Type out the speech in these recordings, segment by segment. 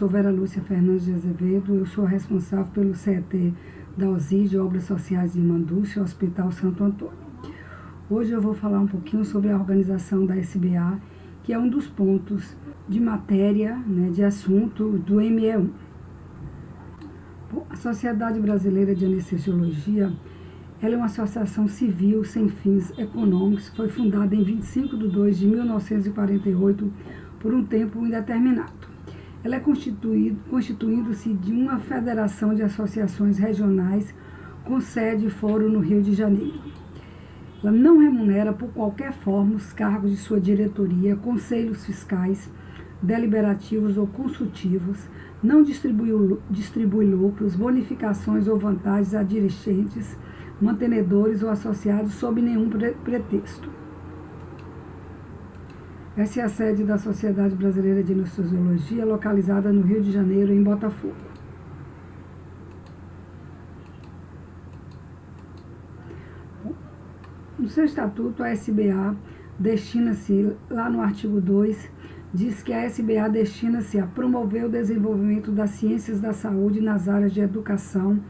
sou Vera Lúcia Fernandes de Azevedo, eu sou responsável pelo CET da OSID, Obras Sociais de Irmandúcia, Hospital Santo Antônio. Hoje eu vou falar um pouquinho sobre a organização da SBA, que é um dos pontos de matéria, de assunto do ME1. A Sociedade Brasileira de Anestesiologia, ela é uma associação civil sem fins econômicos, foi fundada em 25 de 2 de 1948 por um tempo indeterminado. Ela é constituindo-se de uma federação de associações regionais com sede e fórum no Rio de Janeiro. Ela não remunera por qualquer forma os cargos de sua diretoria, conselhos fiscais, deliberativos ou consultivos, não distribui lucros, bonificações ou vantagens a dirigentes, mantenedores ou associados sob nenhum pretexto. Essa é a sede da Sociedade Brasileira de Anestesiologia, localizada no Rio de Janeiro, em Botafogo. No seu estatuto, a SBA destina-se, lá no artigo 2, diz que a SBA destina-se a promover o desenvolvimento das ciências da saúde nas áreas de educação,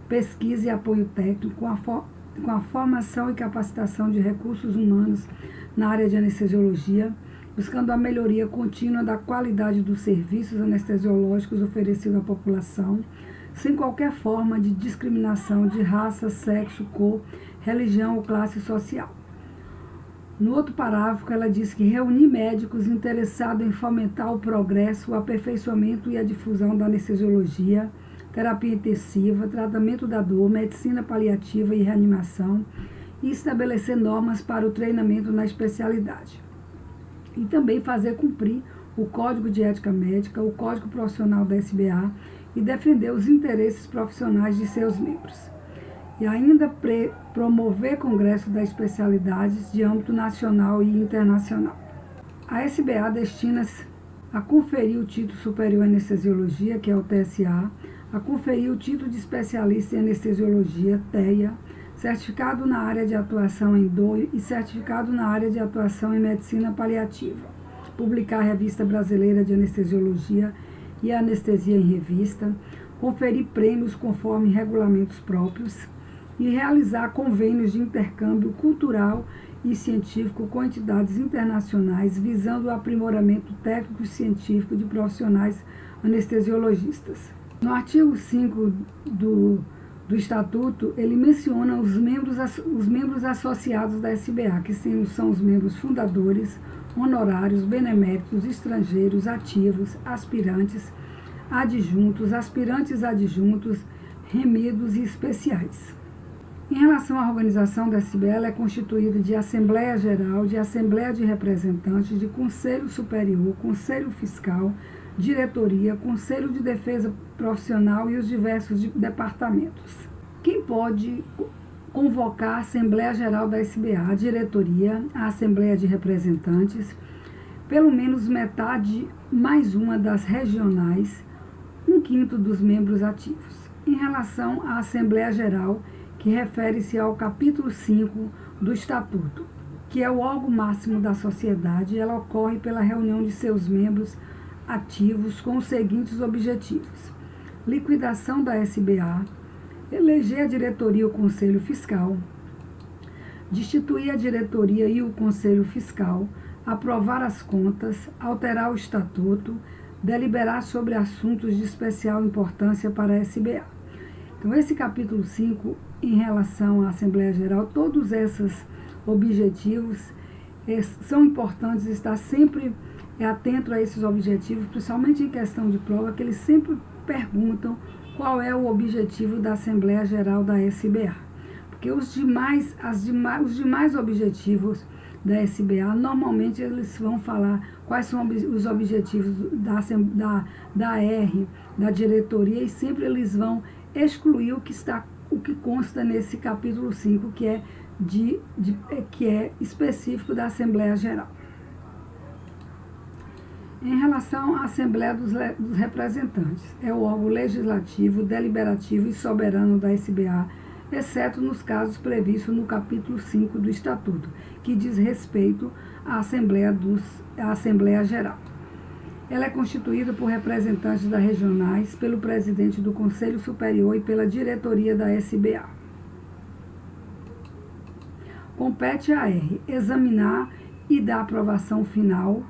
pesquisa e apoio técnico, com a formação e capacitação de recursos humanos na área de anestesiologia, buscando a melhoria contínua da qualidade dos serviços anestesiológicos oferecidos à população, sem qualquer forma de discriminação de raça, sexo, cor, religião ou classe social. No outro parágrafo, ela diz que reunir médicos interessados em fomentar o progresso, o aperfeiçoamento e a difusão da anestesiologia, terapia intensiva, tratamento da dor, medicina paliativa e reanimação, e estabelecer normas para o treinamento na especialidade. E também fazer cumprir o Código de Ética Médica, o Código Profissional da SBA e defender os interesses profissionais de seus membros. E ainda promover congressos das especialidades de âmbito nacional e internacional. A SBA destina-se a conferir o título superior em anestesiologia, que é o TSA, a conferir o título de especialista em anestesiologia, TEA, certificado na área de atuação em dor e certificado na área de atuação em medicina paliativa, publicar a Revista Brasileira de Anestesiologia e a Anestesia em Revista, conferir prêmios conforme regulamentos próprios e realizar convênios de intercâmbio cultural e científico com entidades internacionais, visando o aprimoramento técnico e científico de profissionais anestesiologistas. No artigo 5 do Estatuto, ele menciona os membros associados da SBA, que são os membros fundadores, honorários, beneméritos, estrangeiros, ativos, aspirantes, adjuntos, aspirantes adjuntos, remidos e especiais. Em relação à organização da SBA, ela é constituída de Assembleia Geral, de Assembleia de Representantes, de Conselho Superior, Conselho Fiscal, Diretoria, Conselho de Defesa Profissional e os diversos departamentos. Quem pode convocar a Assembleia Geral da SBA? A diretoria, a Assembleia de Representantes, pelo menos metade mais uma das regionais, 1/5 dos membros ativos. Em relação à Assembleia Geral, que refere-se ao capítulo 5 do Estatuto, que é o órgão máximo da sociedade, ela ocorre pela reunião de seus membros ativos com os seguintes objetivos: liquidação da SBA, eleger a diretoria e o conselho fiscal, destituir a diretoria e o conselho fiscal, aprovar as contas, alterar o estatuto, deliberar sobre assuntos de especial importância para a SBA. Então, esse capítulo 5, em relação à Assembleia Geral, todos esses objetivos são importantes, estar sempre atento a esses objetivos, principalmente em questão de prova, que eles sempre perguntam qual é o objetivo da Assembleia Geral da SBA. Porque os demais objetivos da SBA, normalmente eles vão falar quais são os objetivos da R, da diretoria, e sempre eles vão excluir o que consta nesse capítulo 5, que é específico da Assembleia Geral. Em relação à Assembleia dos Representantes, é o órgão legislativo, deliberativo e soberano da SBA, exceto nos casos previstos no capítulo 5 do Estatuto, que diz respeito à Assembleia Geral. Ela é constituída por representantes das regionais, pelo presidente do Conselho Superior e pela diretoria da SBA. Compete à R examinar e dar aprovação final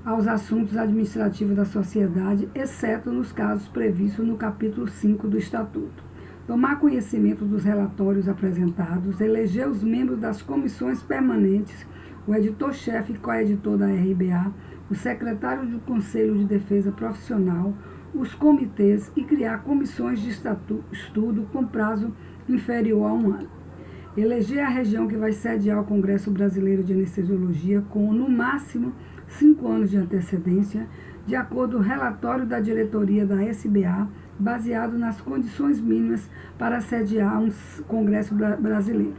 aos assuntos administrativos da sociedade, exceto nos casos previstos no capítulo 5 do Estatuto. Tomar conhecimento dos relatórios apresentados, eleger os membros das comissões permanentes, o editor-chefe e coeditor da RBA, o secretário do Conselho de Defesa Profissional, os comitês e criar comissões de estudo com prazo inferior a 1 ano. Eleger a região que vai sediar o Congresso Brasileiro de Anestesiologia com, no máximo, 5 anos de antecedência, de acordo com o relatório da diretoria da SBA, baseado nas condições mínimas para sediar um Congresso Brasileiro.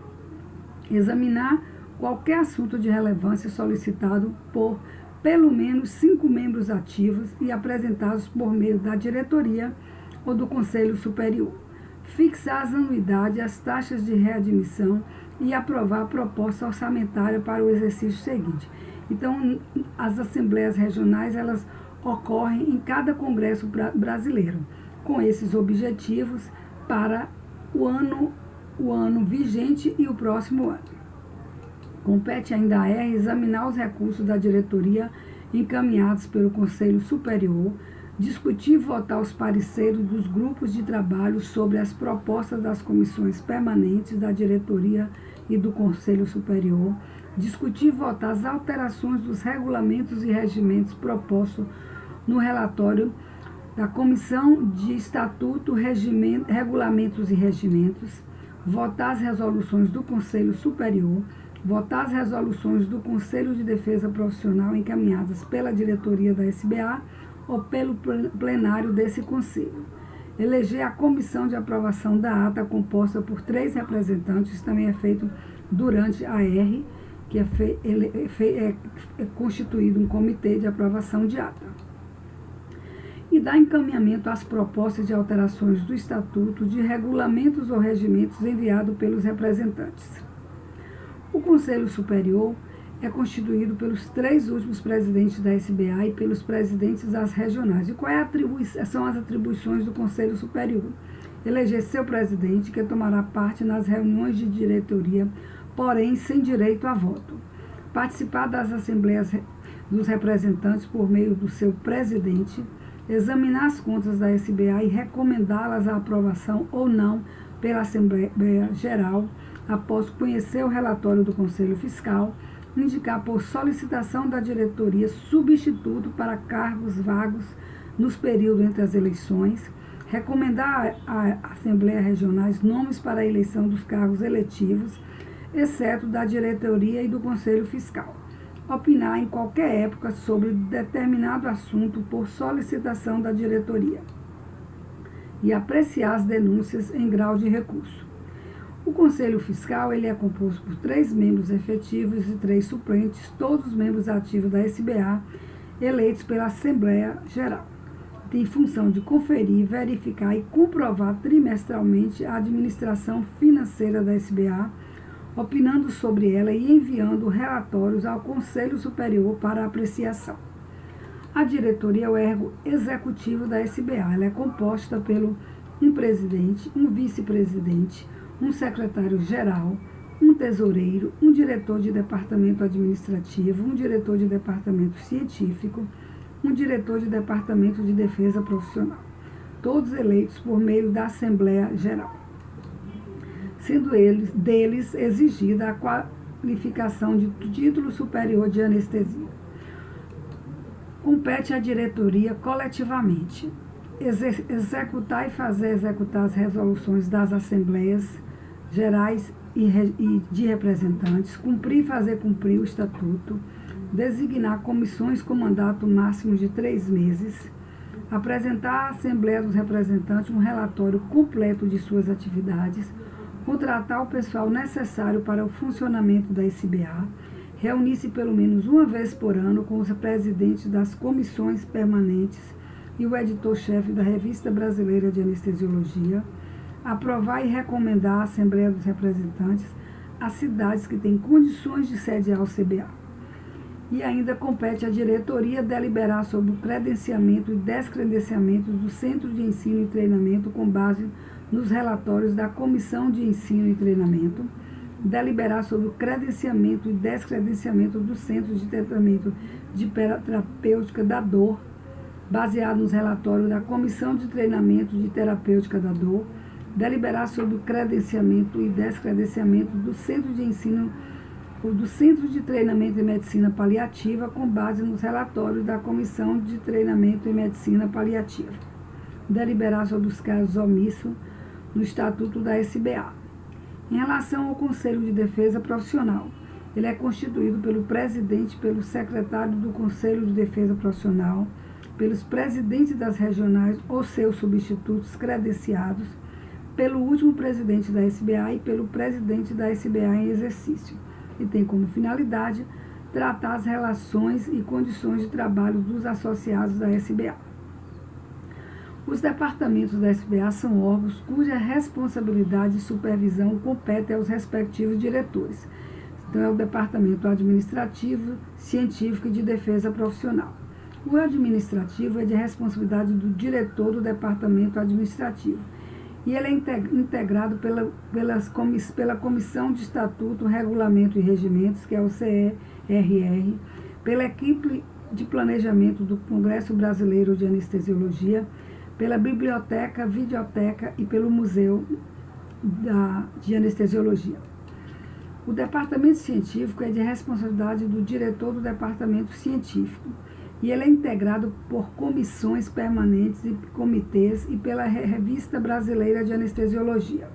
Examinar qualquer assunto de relevância solicitado por pelo menos 5 membros ativos e apresentados por meio da diretoria ou do Conselho Superior. Fixar as anuidades e as taxas de readmissão e aprovar a proposta orçamentária para o exercício seguinte. Então, as assembleias regionais, elas ocorrem em cada Congresso brasileiro, com esses objetivos para o ano vigente e o próximo ano. Compete ainda à R examinar os recursos da diretoria encaminhados pelo Conselho Superior, discutir e votar os pareceres dos grupos de trabalho sobre as propostas das comissões permanentes da diretoria e do Conselho Superior, discutir e votar as alterações dos regulamentos e regimentos propostos no relatório da Comissão de Estatuto, Regulamentos e Regimentos, votar as resoluções do Conselho Superior, votar as resoluções do Conselho de Defesa Profissional encaminhadas pela diretoria da SBA ou pelo plenário desse Conselho. Eleger a comissão de aprovação da ata composta por 3 representantes, isso também é feito durante a R, que é constituído um comitê de aprovação de ata. E dar encaminhamento às propostas de alterações do Estatuto, de regulamentos ou regimentos enviados pelos representantes. O Conselho Superior é constituído pelos 3 últimos presidentes da SBA e pelos presidentes das regionais. E quais são as atribuições do Conselho Superior? Eleger seu presidente, que tomará parte nas reuniões de diretoria, porém sem direito a voto. Participar das assembleias dos representantes por meio do seu presidente, examinar as contas da SBA e recomendá-las à aprovação ou não pela Assembleia Geral, após conhecer o relatório do Conselho Fiscal, indicar por solicitação da diretoria substituto para cargos vagos nos períodos entre as eleições, recomendar à Assembleia Regionais nomes para a eleição dos cargos eletivos, exceto da diretoria e do Conselho Fiscal. Opinar em qualquer época sobre determinado assunto por solicitação da diretoria. E apreciar as denúncias em grau de recurso. O Conselho Fiscal ele é composto por 3 membros efetivos e 3 suplentes, todos os membros ativos da SBA, eleitos pela Assembleia Geral. Tem função de conferir, verificar e comprovar trimestralmente a administração financeira da SBA, opinando sobre ela e enviando relatórios ao Conselho Superior para apreciação. A diretoria é o órgão executivo da SBA. Ela é composta pelo um presidente, um vice-presidente, um secretário-geral, um tesoureiro, um diretor de departamento administrativo, um diretor de departamento científico, um diretor de departamento de defesa profissional, todos eleitos por meio da Assembleia Geral, sendo deles exigida a qualificação de título superior de anestesia. Compete à diretoria coletivamente executar e fazer executar as resoluções das Assembleias Gerais e de representantes, cumprir e fazer cumprir o Estatuto, designar comissões com mandato máximo de 3 meses, apresentar à Assembleia dos Representantes um relatório completo de suas atividades, contratar o pessoal necessário para o funcionamento da SBA, reunir-se pelo menos uma vez por ano com os presidentes das comissões permanentes e o editor-chefe da Revista Brasileira de Anestesiologia, aprovar e recomendar à Assembleia dos Representantes as cidades que têm condições de sediar o CBA. E ainda compete à diretoria deliberar sobre o credenciamento e descredenciamento do Centro de Ensino e Treinamento com base nos relatórios da Comissão de Ensino e Treinamento, deliberar sobre o credenciamento e descredenciamento do Centro de Tratamento de Terapêutica da Dor, baseado nos relatórios da Comissão de Treinamento de Terapêutica da Dor, deliberar sobre o credenciamento e descredenciamento do Centro de Ensino ou do Centro de Treinamento em Medicina Paliativa com base nos relatórios da Comissão de Treinamento em Medicina Paliativa. Deliberar sobre os casos omissos no Estatuto da SBA. Em relação ao Conselho de Defesa Profissional, ele é constituído pelo presidente, pelo secretário do Conselho de Defesa Profissional, pelos presidentes das regionais ou seus substitutos credenciados, pelo último presidente da SBA e pelo presidente da SBA em exercício, e tem como finalidade tratar as relações e condições de trabalho dos associados da SBA. Os departamentos da SBA são órgãos cuja responsabilidade e supervisão compete aos respectivos diretores. Então, é o Departamento Administrativo, Científico e de Defesa Profissional. O administrativo é de responsabilidade do diretor do Departamento Administrativo. E ele é integrado pela Comissão de Estatuto, Regulamento e Regimentos, que é o CERR, pela equipe de planejamento do Congresso Brasileiro de Anestesiologia, pela Biblioteca, Videoteca e pelo Museu de Anestesiologia. O Departamento Científico é de responsabilidade do diretor do Departamento Científico e ele é integrado por comissões permanentes e comitês e pela Revista Brasileira de Anestesiologia.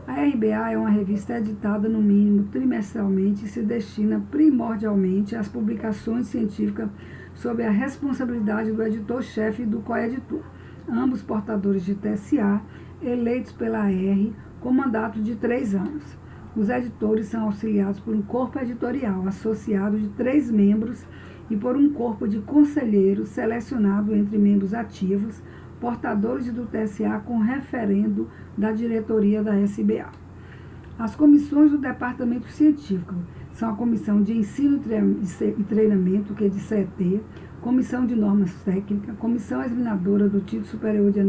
A RBA é uma revista editada no mínimo trimestralmente e se destina primordialmente às publicações científicas sob a responsabilidade do editor-chefe e do coeditor, ambos portadores de TSA, eleitos pela AR com mandato de 3 anos. Os editores são auxiliados por um corpo editorial associado de 3 membros e por um corpo de conselheiros selecionado entre membros ativos, portadores do TSA com referendo da diretoria da SBA. As comissões do Departamento Científico são a Comissão de Ensino e Treinamento, que é de CET, Comissão de Normas Técnicas, Comissão Examinadora do Título Superior de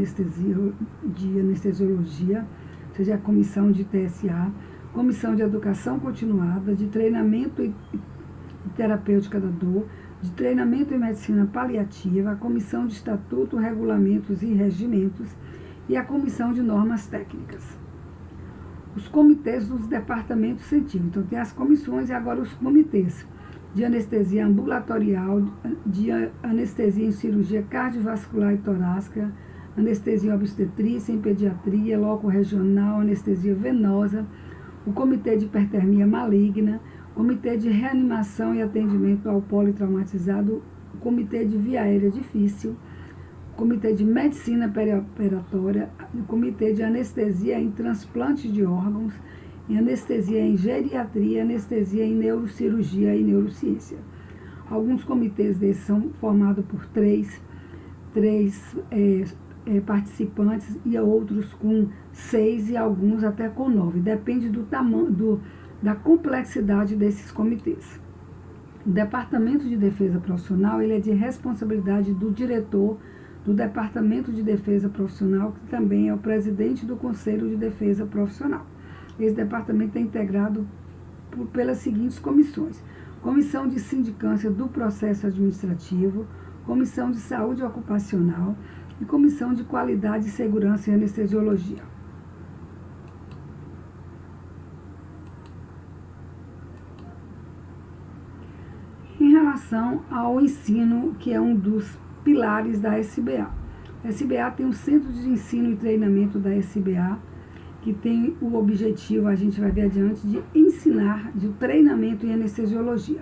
Anestesiologia, ou seja, a Comissão de TSA, Comissão de Educação Continuada, de Treinamento e Terapêutica da Dor, de Treinamento em Medicina Paliativa, a Comissão de Estatuto, Regulamentos e Regimentos e a Comissão de Normas Técnicas. Os comitês dos departamentos científicos. Então, tem as comissões e agora os comitês de anestesia ambulatorial, de anestesia em cirurgia cardiovascular e torácica, anestesia obstetrícia em pediatria, loco regional, anestesia venosa, o comitê de hipertermia maligna, comitê de reanimação e atendimento ao politraumatizado, o comitê de via aérea difícil, o comitê de medicina perioperatória, o comitê de anestesia em transplante de órgãos, em anestesia em geriatria, anestesia em neurocirurgia e neurociência. Alguns comitês desses são formados por três participantes e outros com 6 e alguns até com 9. Depende do tamanho, da complexidade desses comitês. O Departamento de Defesa Profissional ele é de responsabilidade do diretor do Departamento de Defesa Profissional, que também é o presidente do Conselho de Defesa Profissional. Esse departamento é integrado pelas seguintes comissões: Comissão de Sindicância do Processo Administrativo, Comissão de Saúde Ocupacional e Comissão de Qualidade, Segurança e Anestesiologia. Em relação ao ensino, que é um dos pilares da SBA. A SBA tem um Centro de Ensino e Treinamento da SBA, que tem o objetivo, a gente vai ver adiante, de ensinar de treinamento em anestesiologia.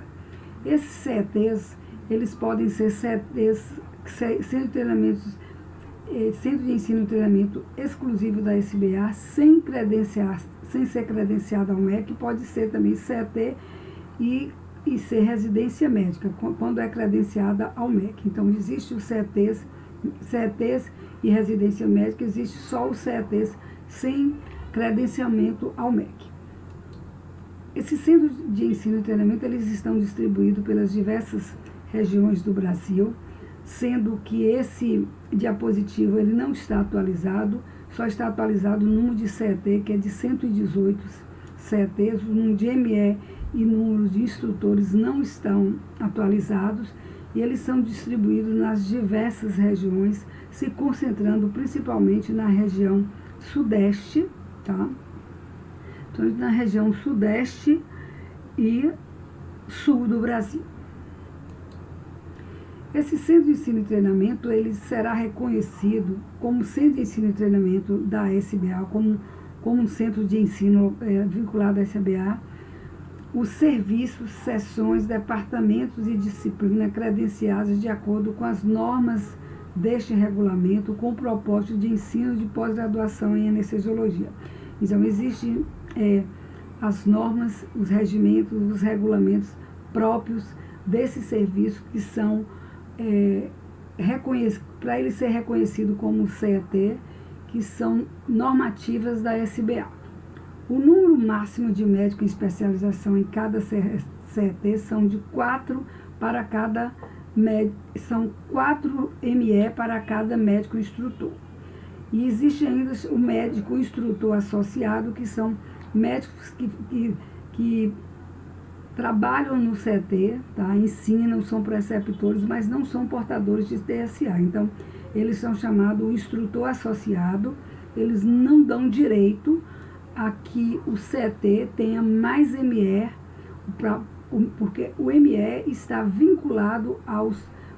Esses CETs, eles podem ser CETs, Centro de Ensino e Treinamento exclusivo da SBA, sem ser credenciado ao MEC, pode ser também CET e ser residência médica, quando é credenciada ao MEC. Então, existe os CETs e residência médica, existe só os CETs sem credenciamento ao MEC. Esses centros de ensino e treinamento, eles estão distribuídos pelas diversas regiões do Brasil, sendo que esse diapositivo ele não está atualizado, só está atualizado o número de CET, que é de 118 CETs, o número de ME e número de instrutores não estão atualizados, e eles são distribuídos nas diversas regiões, se concentrando principalmente na região sudeste, tá? Então, na região sudeste e sul do Brasil. Esse centro de ensino e treinamento, ele será reconhecido como centro de ensino e treinamento da SBA, como um centro de ensino vinculado à SBA, os serviços, seções, departamentos e disciplina credenciados de acordo com as normas deste regulamento, com o propósito de ensino de pós-graduação em anestesiologia. Então, existem as normas, os regimentos, os regulamentos próprios desse serviço que são para ele ser reconhecido como CET, que são normativas da SBA. O número máximo de médicos em especialização em cada CET são de 4 para cada são 4 ME para cada médico instrutor. E existe ainda o médico instrutor associado, que são médicos que trabalham no CT, tá? Ensinam, são preceptores, mas não são portadores de TSA. Então, eles são chamados instrutor associado, eles não dão direito a que o CT tenha mais ME, porque o ME está vinculado aos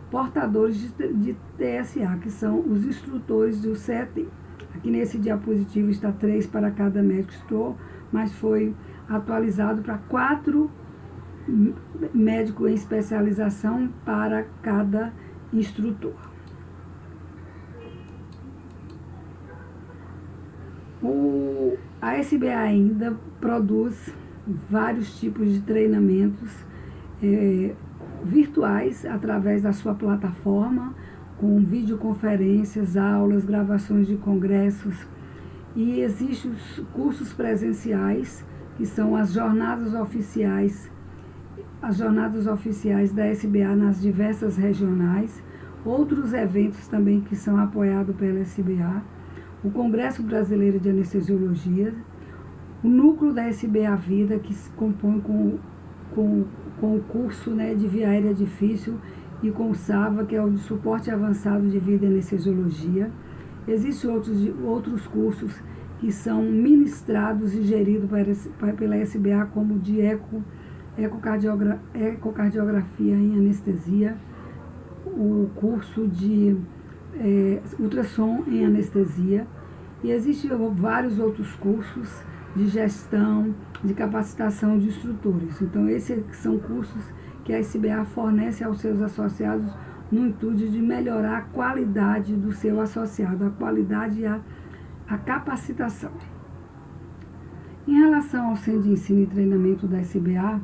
portadores de TSA, que são os instrutores do CT. Aqui nesse diapositivo está 3 para cada médico instrutor, mas foi atualizado para 4 médicos em especialização para cada instrutor. A SBA ainda produz vários tipos de treinamentos virtuais através da sua plataforma, com videoconferências, aulas, gravações de congressos, e existem os cursos presenciais, que são as jornadas oficiais da SBA nas diversas regionais, outros eventos também que são apoiados pela SBA, o Congresso Brasileiro de Anestesiologia, o núcleo da SBA Vida, que se compõe com o curso, né, de via aérea difícil, e com o SAVA, que é o de suporte avançado de vida em anestesiologia. Existem outros cursos que são ministrados e geridos pela SBA, como o de ecocardiografia em anestesia, o curso de ultrassom em anestesia, e existem vários outros cursos de gestão, de capacitação de instrutores. Então, esses são cursos que a SBA fornece aos seus associados no intuito de melhorar a qualidade do seu associado, a qualidade e a capacitação. Em relação ao Centro de Ensino e Treinamento da SBA,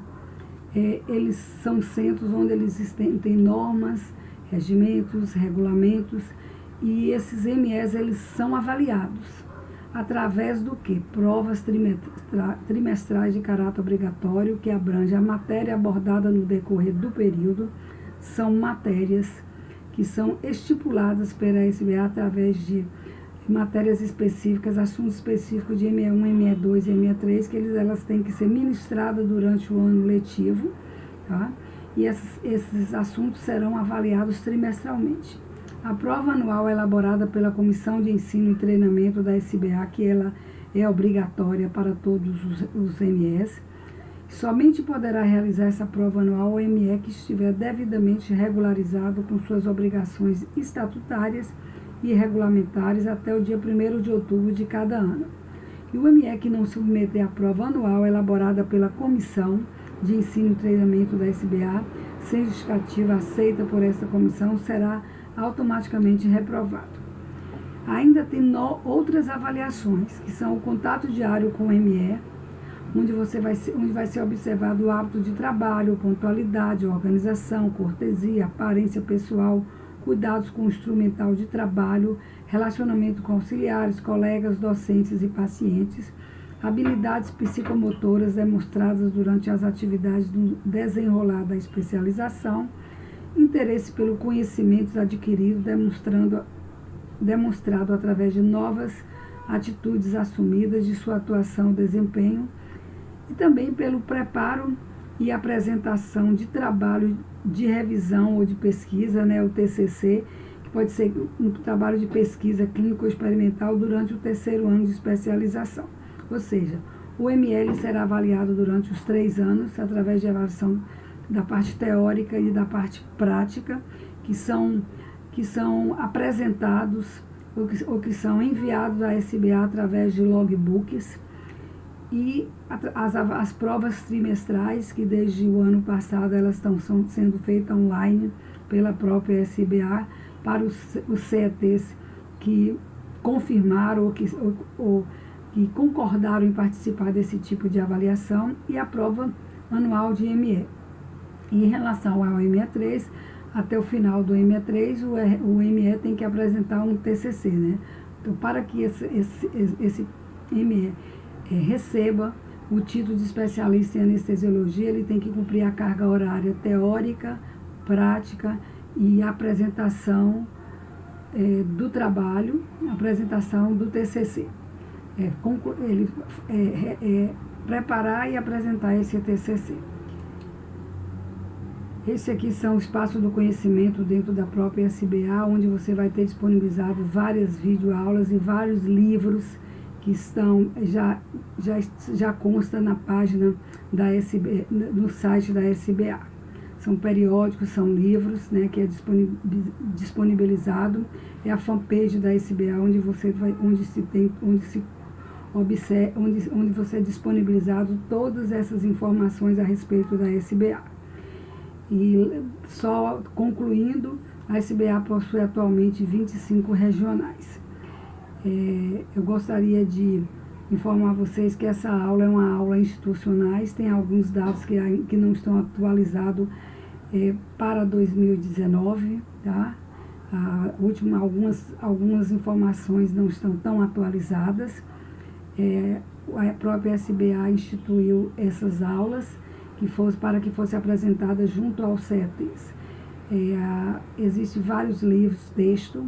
eles são centros onde eles têm normas, regimentos, regulamentos, e esses MEs eles são avaliados através do que? Provas trimestrais de caráter obrigatório, que abrange a matéria abordada no decorrer do período. São matérias que são estipuladas pela SBA através de matérias específicas, assuntos específicos de ME1, ME2 e ME3, que elas têm que ser ministradas durante o ano letivo, tá? E esses assuntos serão avaliados trimestralmente. A prova anual é elaborada pela Comissão de Ensino e Treinamento da SBA, que ela é obrigatória para todos os MEs. Somente poderá realizar essa prova anual o ME que estiver devidamente regularizado com suas obrigações estatutárias e regulamentares até o dia 1º de outubro de cada ano. E o ME que não submeter à prova anual elaborada pela Comissão de Ensino e Treinamento da SBA, sem justificativa aceita por essa comissão, será automaticamente reprovado. Ainda tem outras avaliações, que são o contato diário com o ME, onde vai ser observado o hábito de trabalho, pontualidade, organização, cortesia, aparência pessoal, cuidados com o instrumental de trabalho, relacionamento com auxiliares, colegas, docentes e pacientes, habilidades psicomotoras demonstradas durante as atividades do desenrolar da especialização, interesse pelo conhecimento adquirido demonstrado através de novas atitudes assumidas de sua atuação e desempenho, e também pelo preparo e apresentação de trabalho de revisão ou de pesquisa, o TCC, que pode ser um trabalho de pesquisa clínico-experimental durante o 3º ano de especialização. Ou seja, o ML será avaliado durante os 3 anos, através de avaliação da parte teórica e da parte prática, que são apresentados ou que são enviados à SBA através de logbooks, e as provas trimestrais, que desde o ano passado elas estão sendo feitas online pela própria SBA para os CETs que confirmaram ou que concordaram em participar desse tipo de avaliação, e a prova anual de ME. E em relação ao ME3, até o final do ME3, o ME tem que apresentar um TCC, Então, para que esse ME receba o título de especialista em anestesiologia, ele tem que cumprir a carga horária teórica, prática e apresentação do trabalho, apresentação do TCC. Preparar e apresentar esse TCC. Esse aqui são o espaço do conhecimento dentro da própria SBA, onde você vai ter disponibilizado várias videoaulas e vários livros que estão já consta na página da SBA, no site da SBA. São periódicos, são livros, que é disponibilizado. É a fanpage da SBA, onde você é disponibilizado todas essas informações a respeito da SBA. E só concluindo, a SBA possui atualmente 25 regionais. Eu gostaria de informar vocês que essa aula é uma aula institucional, tem alguns dados que não estão atualizados para 2019, tá? Algumas informações não estão tão atualizadas. A própria SBA instituiu essas aulas para que fosse apresentada junto aos CETs. Existem vários livros, texto,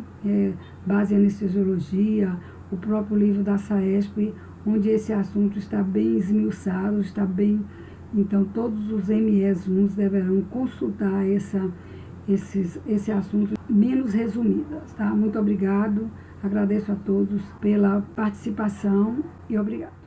base em anestesiologia, o próprio livro da SAESP, onde esse assunto está bem esmiuçado, então todos os MEs deverão consultar esse assunto menos resumidas, tá? Muito obrigado, agradeço a todos pela participação e obrigado.